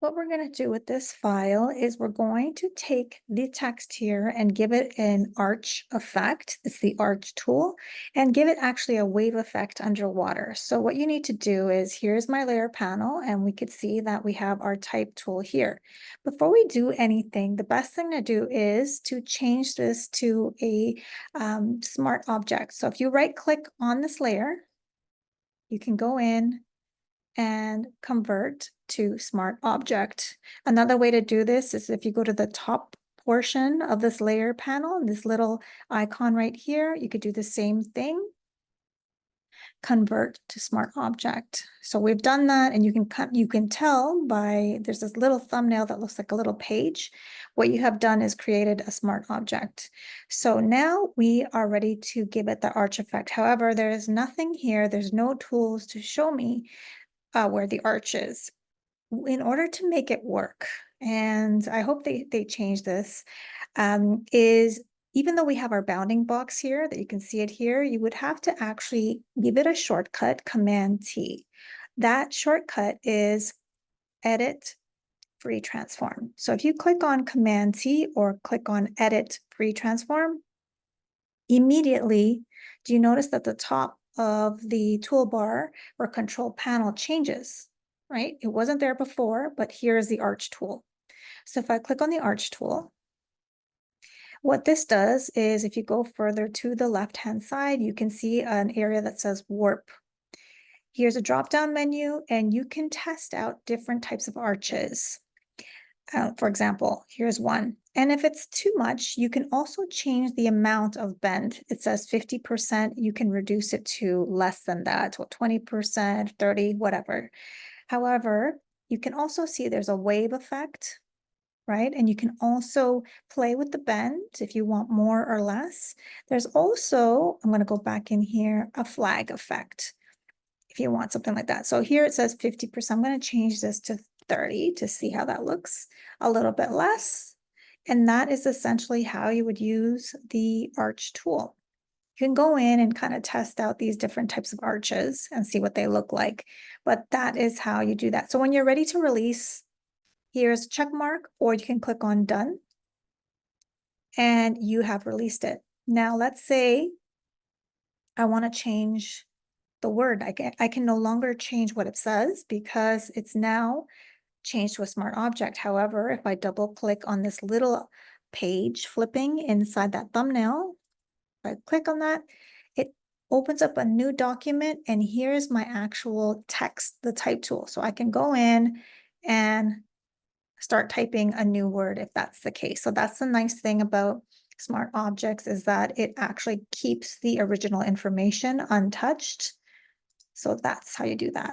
What we're going to do with this file is we're going to take the text here and give it an arch effect. It's the arch tool, and give it actually a wave effect underwater. So what you need to do is, here's my layer panel, and we could see that we have our type tool here. Before we do anything, the best thing to do is to change this to a smart object. So if you right click on this layer, you can go in and convert to smart object. Another way to do this is if you go to the top portion of this layer panel, this little icon right here, you could do the same thing, convert to smart object. So we've done that, and you can tell by there's this little thumbnail that looks like a little page. What you have done is created a smart object. So now we are ready to give it the arch effect. However, there is nothing here. There's no tools to show me where the arch is. In order to make it work, and I hope they change this, is even though we have our bounding box here, that you can see it here, you would have to actually give it a shortcut, Command T. That shortcut is Edit Free Transform. So if you click on Command T or click on Edit Free Transform, immediately, do you notice that the top of the toolbar or control panel changes, right? It wasn't there before, but here is the arch tool. So if I click on the arch tool, what this does is if you go further to the left-hand side, you can see an area that says warp. Here's a drop-down menu, and you can test out different types of arches. For example, here's one. And if it's too much, you can also change the amount of bend. It says 50%, you can reduce it to less than that, or 20%, 30, whatever. However, you can also see there's a wave effect, right? And you can also play with the bend if you want more or less. There's also, I'm going to go back in here, a flag effect if you want something like that. So here it says 50%. I'm going to change this to 30 to see how that looks, a little bit less. And that is essentially how you would use the arch tool. You can go in and kind of test out these different types of arches and see what they look like. But that is how you do that. So when you're ready to release, here's a check mark, or you can click on done, and you have released it. Now let's say I want to change the word. I can no longer change what it says because it's now changed to a smart object. However, if I double click on this little page flipping inside that thumbnail, if I click on that, it opens up a new document, and here's my actual text, the type tool. So I can go in and start typing a new word if that's the case. So that's the nice thing about smart objects, is that it actually keeps the original information untouched. So that's how you do that.